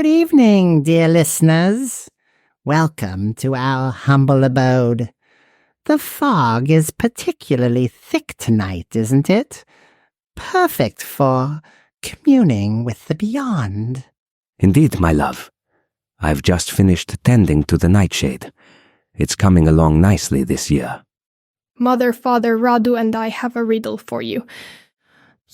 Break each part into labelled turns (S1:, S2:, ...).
S1: Good evening, dear listeners. Welcome to our humble abode. The fog is particularly thick tonight, isn't it? Perfect for communing with the beyond.
S2: Indeed, my love. I've just finished tending to the nightshade. It's coming along nicely this year.
S3: Mother, Father, Radu and I have a riddle for you.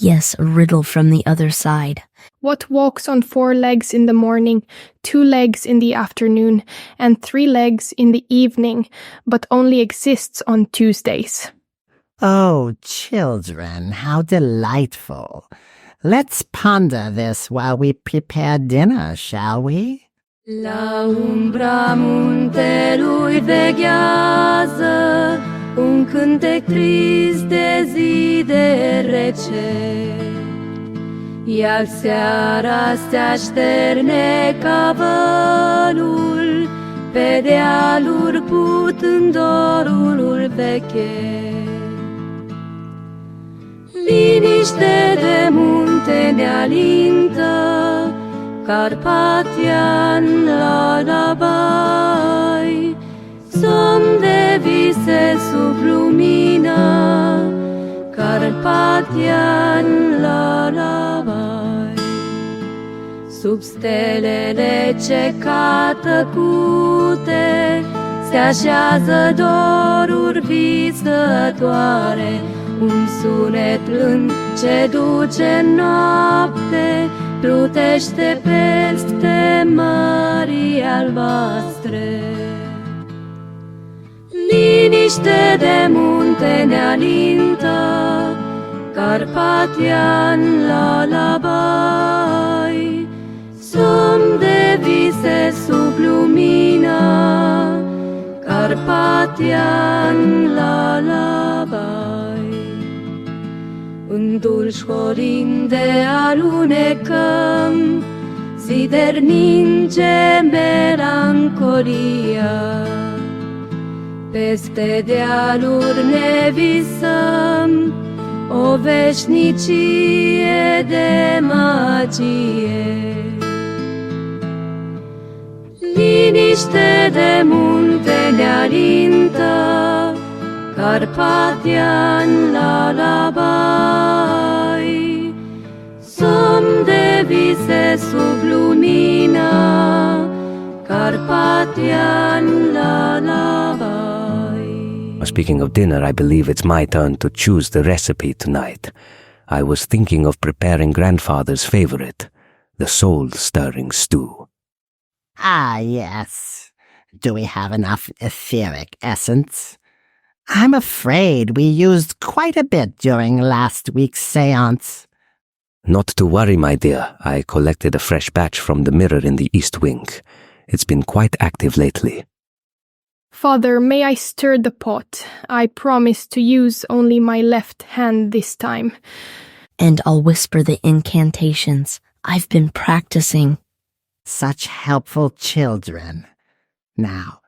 S4: Yes, a riddle from the other side.
S3: What walks on 4 legs in the morning, 2 legs in the afternoon, and 3 legs in the evening, but only exists on Tuesdays?
S1: Oh, children, how delightful. Let's ponder this while we prepare dinner, shall we?
S5: La umbra muntelui veghează un cântec trist de zi de rece. Iar seara se așterne ca vălul pe dealuri putând dorul veche. Liniște de munte ne alintă, Carpathian lullaby, somn de vise sub lumină, Carpathian lullaby. Sub stelele ce ca tăcute se așează doruri visătoare, un sunet blând ce duce noapte, plutește peste mării albastre. Liniște de munte ne alintă, Carpathian lullaby, somn de vise sub lumină, Carpathian lullaby. În dulci horinde alunecăm, Zider ninge melancolia. Peste dealuri ne visăm o veșnicie de magie. Liniște de munte ne alintă, Carpathian lullaby, somn de vise sub lumină, Carpathian lullaby.
S2: Speaking of dinner, I believe it's my turn to choose the recipe tonight. I was thinking of preparing grandfather's favorite, the soul-stirring stew.
S1: Ah, yes. Do we have enough etheric essence? I'm afraid we used quite a bit during last week's séance.
S2: Not to worry, my dear. I collected a fresh batch from the mirror in the east wing. It's been quite active lately.
S3: Father, may I stir the pot? I promise to use only my left hand this time.
S4: And I'll whisper the incantations. I've been practicing.
S1: Such helpful children. Now,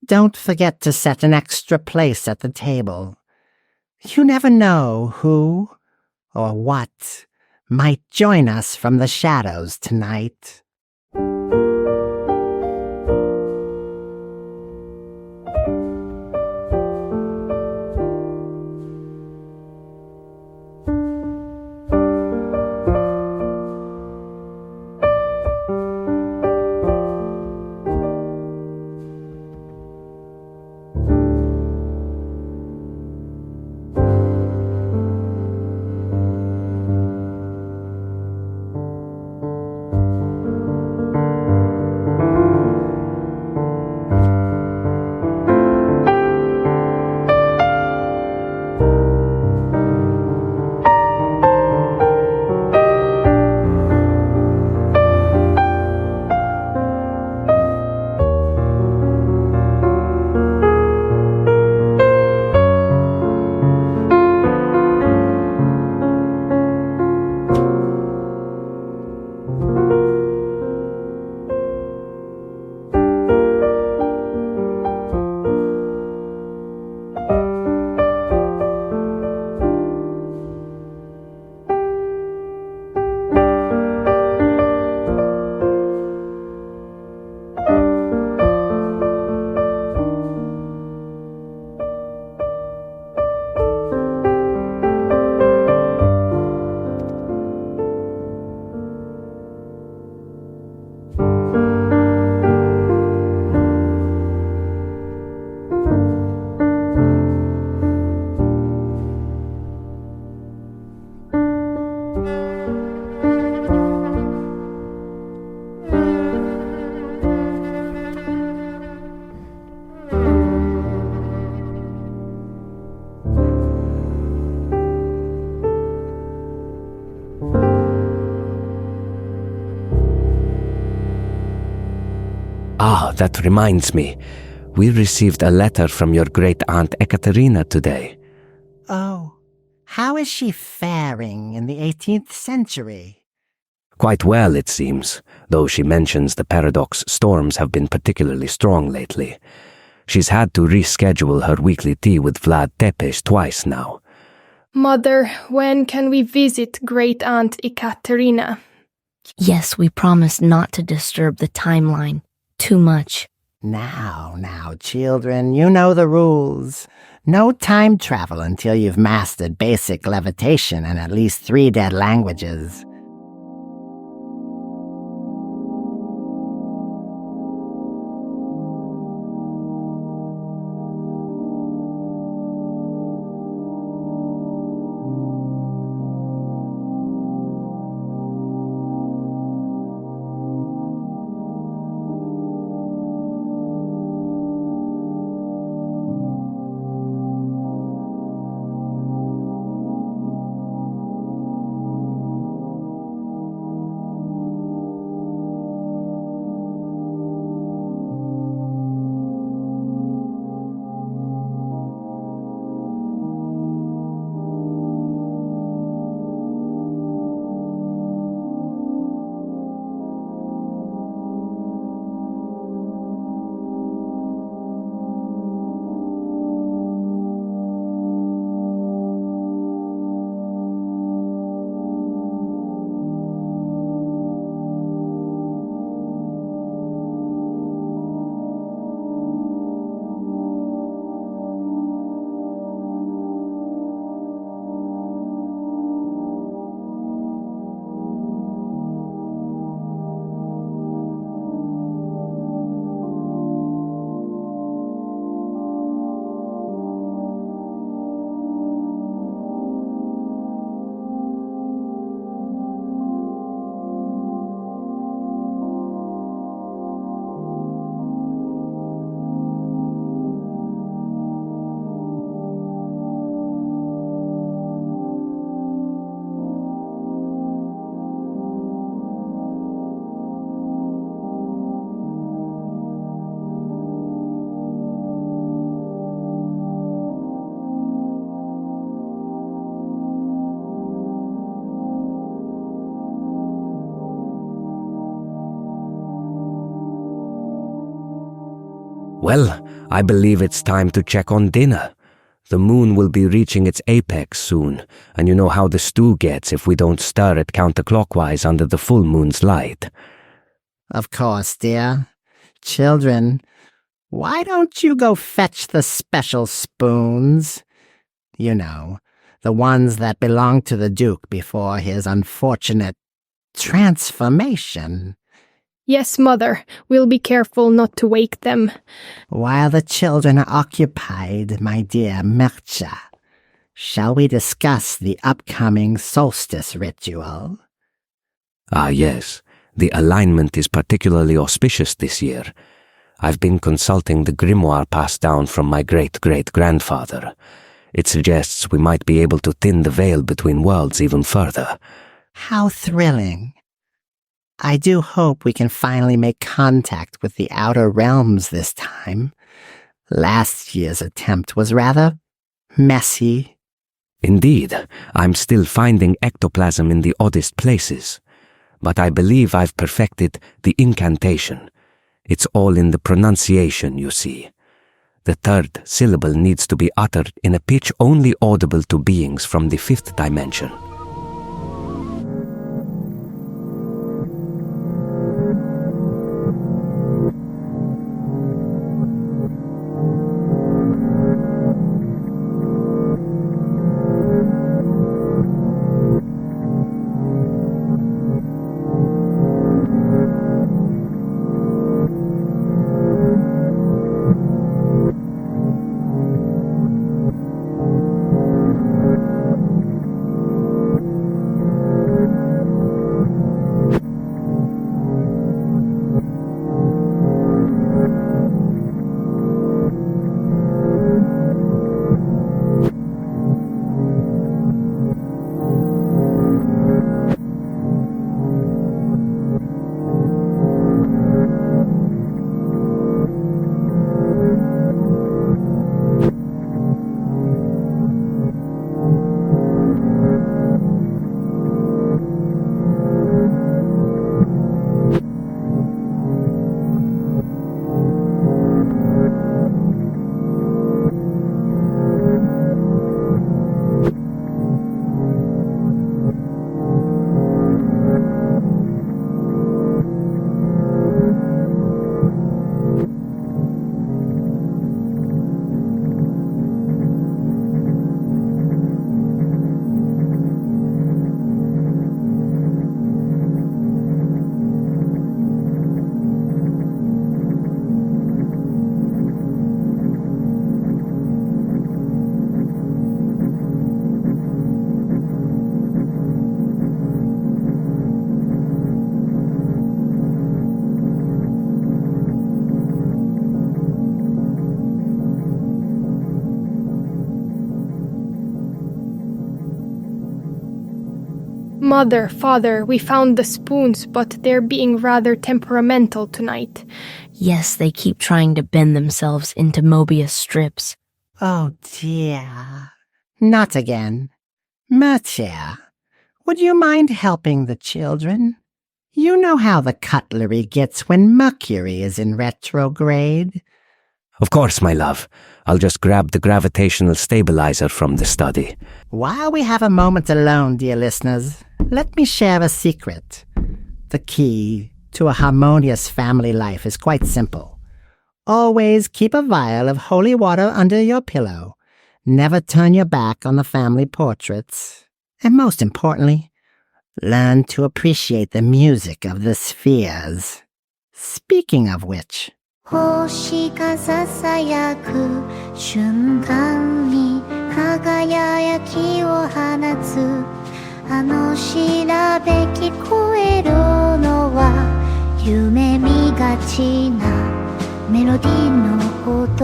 S1: don't forget to set an extra place at the table. You never know who or what might join us from the shadows tonight.
S2: that reminds me. We received a letter from your great-aunt Ekaterina today.
S1: Oh, how is she faring in the 18th century?
S2: Quite well, it seems, though she mentions the paradox storms have been particularly strong lately. She's had to reschedule her weekly tea with Vlad Tepes twice now.
S3: Mother, when can we visit Great Aunt Ekaterina?
S4: Yes, we promised not to disturb the timeline too much.
S1: Now, children, you know the rules. No time travel until you've mastered basic levitation and at least 3 dead languages.
S2: Well, I believe it's time to check on dinner. The moon will be reaching its apex soon, and you know how the stew gets if we don't stir it counterclockwise under the full moon's light.
S1: Of course, dear. Children, why don't you go fetch the special spoons? You know, the ones that belonged to the Duke before his unfortunate transformation.
S3: Yes, Mother. We'll be careful not to wake them.
S1: While the children are occupied, my dear Mircea, shall we discuss the upcoming solstice ritual?
S2: Ah, yes. The alignment is particularly auspicious this year. I've been consulting the grimoire passed down from my great-great-grandfather. It suggests we might be able to thin the veil between worlds even further.
S1: How thrilling. I do hope we can finally make contact with the outer realms this time. Last year's attempt was rather messy.
S2: Indeed, I'm still finding ectoplasm in the oddest places. But I believe I've perfected the incantation. It's all in the pronunciation, you see. The 3rd syllable needs to be uttered in a pitch only audible to beings from the 5th dimension.
S3: Mother, Father, we found the spoons, but they're being rather temperamental tonight.
S4: Yes, they keep trying to bend themselves into Mobius strips.
S1: Oh dear. Not again. Mercia, would you mind helping the children? You know how the cutlery gets when Mercury is in retrograde.
S2: Of course, my love. I'll just grab the gravitational stabilizer from the study.
S1: While we have a moment alone, dear listeners, let me share a secret. The key to a harmonious family life is quite simple. Always keep a vial of holy water under your pillow. Never turn your back on the family portraits. And most importantly, learn to appreciate the music of the spheres. Speaking of which,
S6: 星がささやく瞬間に輝きを放つあの調べ聞こえるのは夢見がちなメロディーの音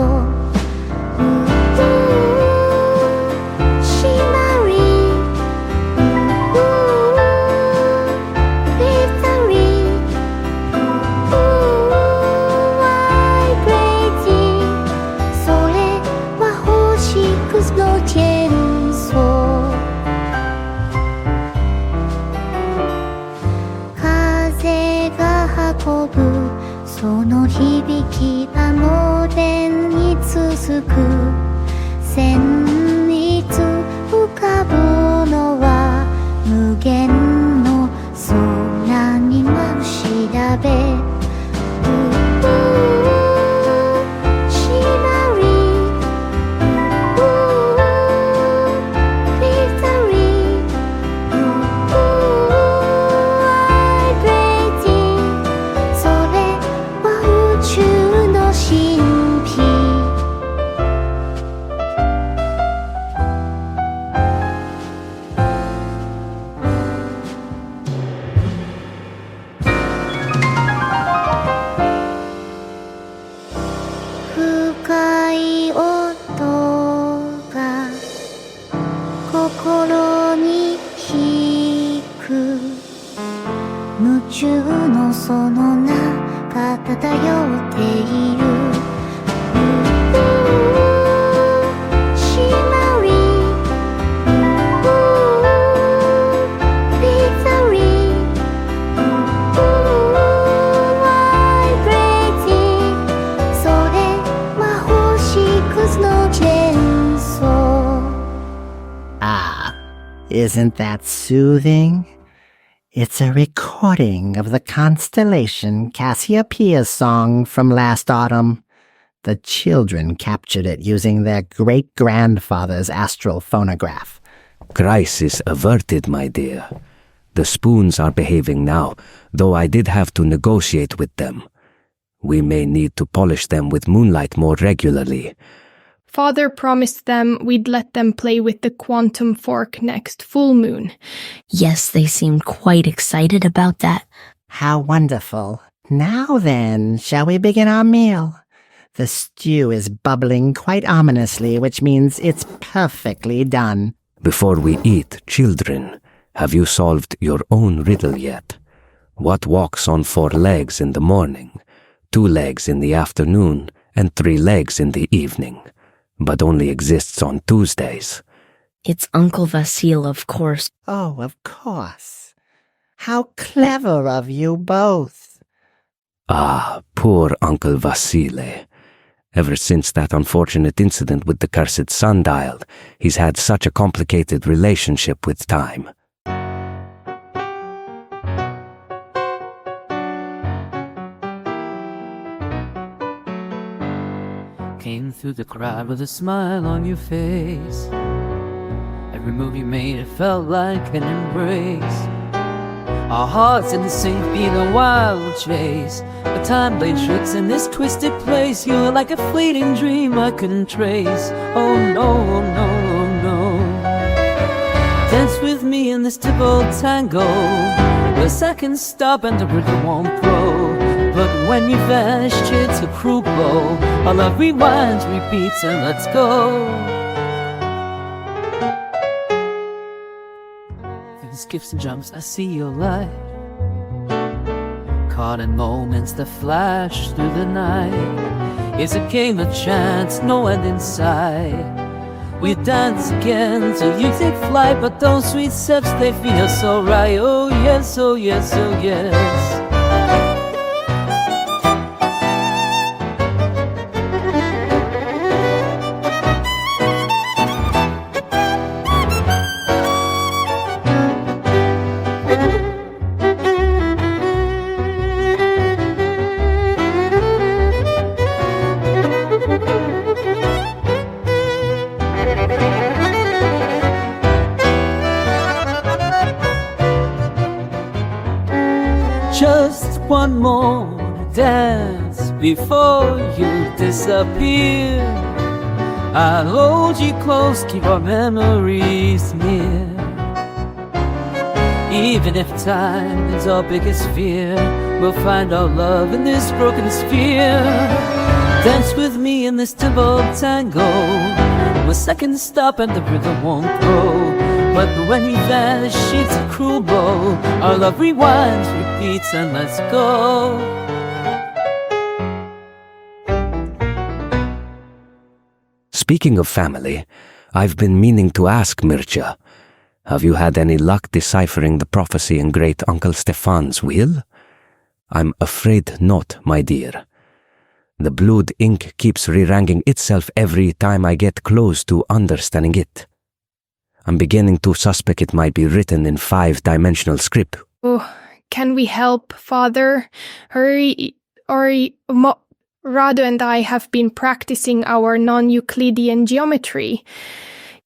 S6: シマリビタリワイブレイティそれは星屑のチェンソー風が運ぶその響きあの電に続く旋律浮かぶのは無限の空に舞う調べシマリビタリワイブレイティそれは宇宙の神秘深い音が心に響く夢中のその中漂っているシマリビタリワイブレイティそれは星屑のチェーンソー
S1: ah, isn't that soothing? It's a recording of the constellation Cassiopeia's song from last autumn. The children captured it using their great-grandfather's astral phonograph.
S2: Crisis averted, my dear. The spoons are behaving now, though I did have to negotiate with them. We may need to polish them with moonlight more regularly.
S3: Father promised them we'd let them play with the quantum fork next full moon.
S4: Yes, they seemed quite excited about that.
S1: How wonderful. Now then, shall we begin our meal? The stew is bubbling quite ominously, which means it's perfectly done.
S2: Before we eat, children, have you solved your own riddle yet? What walks on 4 legs in the morning, 2 legs in the afternoon, and 3 legs in the evening, but only exists on Tuesdays?
S4: It's Uncle Vasil, of course.
S1: Oh, of course. How clever of you both.
S2: Ah, poor Uncle Vasile. Ever since that unfortunate incident with the cursed sundial, he's had such a complicated relationship with time.
S5: Came through the crowd with a smile on your face. Every move you made, it felt like an embrace. Our hearts in the same beat, a wild chase. But time played tricks in this twisted place. You're like a fleeting dream I couldn't trace. Oh no, no, no. Dance with me in this double tango, where seconds stop and the rhythm won't grow. But when you vanished, it's a cruel blow. Our love rewinds, repeats, and let's go. skips and jumps, I see your light. Caught in moments that flash through the night. It's a game of chance, no end in sight. We dance again till you take flight, but those sweet steps, they feel so right. Oh yes, oh yes, oh yes. Just one more dance before you disappear. I'll hold you close, keep our memories near. Even if time is our biggest fear, we'll find our love in this broken sphere. Dance with me in this tempo tango. We're second stop and the rhythm won't grow. But when we vanish, it's a cruel blow. Our love rewinds, repeats, and let's go.
S2: Speaking of family, I've been meaning to ask Mircea, have you had any luck deciphering the prophecy in Great Uncle Stefan's will? I'm afraid not, my dear. The blood ink keeps re-ranging itself every time I get close to understanding it. I'm beginning to suspect it might be written in 5-dimensional script.
S3: Oh, can we help, Father? Rado and I have been practicing our non-Euclidean geometry.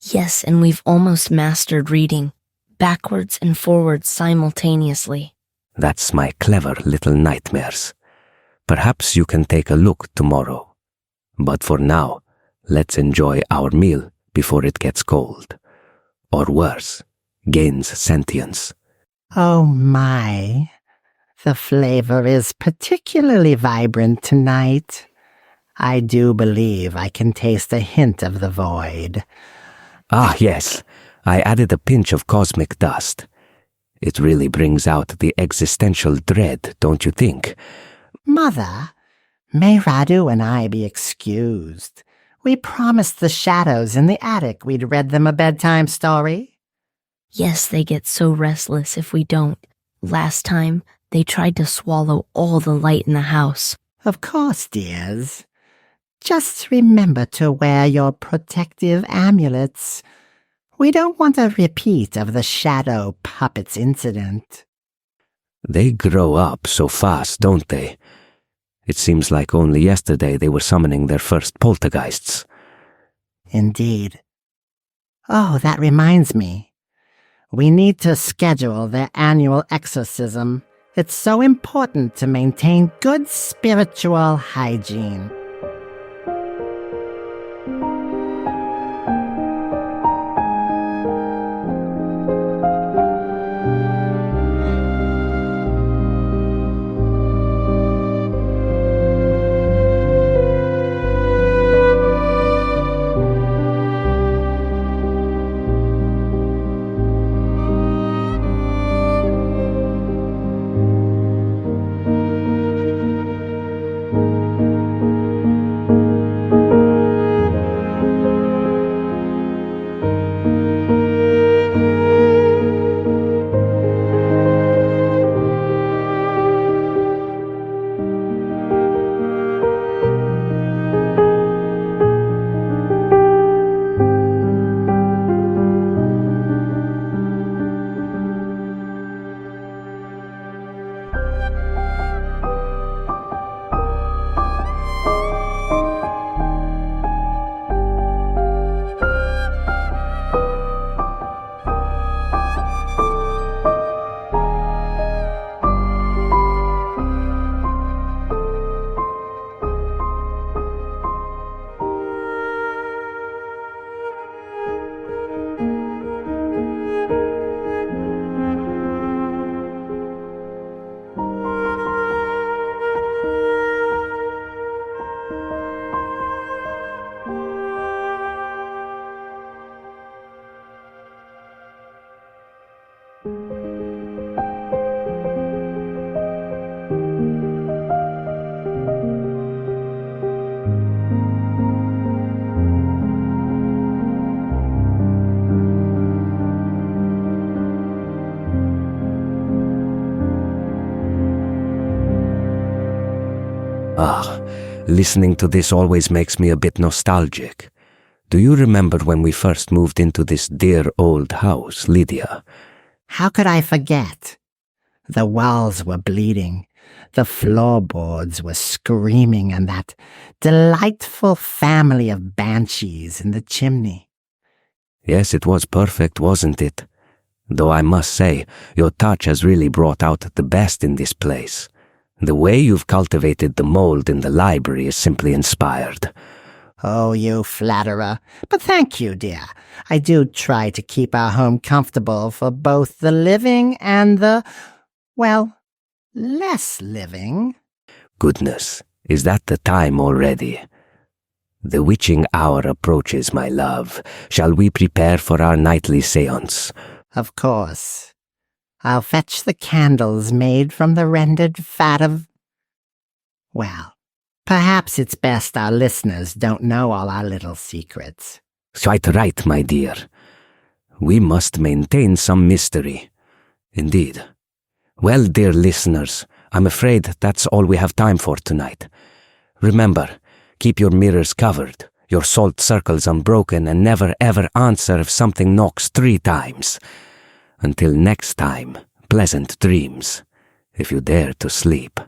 S4: Yes, and we've almost mastered reading, backwards and forwards simultaneously.
S2: That's my clever little nightmares. Perhaps you can take a look tomorrow. But for now, let's enjoy our meal before it gets cold. Or worse, gains sentience.
S1: Oh my, the flavor is particularly vibrant tonight. I do believe I can taste a hint of the void.
S2: Ah, yes, I added a pinch of cosmic dust. It really brings out the existential dread, don't you think?
S1: Mother, may Radu and I be excused. We promised the shadows in the attic we'd read them a bedtime story.
S4: Yes, they get so restless if we don't. Last time, they tried to swallow all the light in the house.
S1: Of course, dears. Just remember to wear your protective amulets. We don't want a repeat of the shadow puppets incident.
S2: They grow up so fast, don't they? It seems like only yesterday they were summoning their first poltergeists.
S1: Indeed. Oh, that reminds me. We need to schedule their annual exorcism. It's so important to maintain good spiritual hygiene.
S2: Listening to this always makes me a bit nostalgic. Do you remember when we first moved into this dear old house, Lydia?
S1: How could I forget? The walls were bleeding, the floorboards were screaming, and that delightful family of banshees in the chimney.
S2: Yes, it was perfect, wasn't it? Though I must say, your touch has really brought out the best in this place. The way you've cultivated the mold in the library is simply inspired.
S1: Oh, you flatterer. But thank you, dear. I do try to keep our home comfortable for both the living and the, well, less living.
S2: Goodness, is that the time already? The witching hour approaches, my love. Shall we prepare for our nightly séance?
S1: Of course. I'll fetch the candles made from the rendered fat of... Well, perhaps it's best our listeners don't know all our little secrets.
S2: Quite right, my dear. We must maintain some mystery. Indeed. Well, dear listeners, I'm afraid that's all we have time for tonight. Remember, keep your mirrors covered, your salt circles unbroken, and never ever answer if something knocks 3 times. Until next time, pleasant dreams, if you dare to sleep.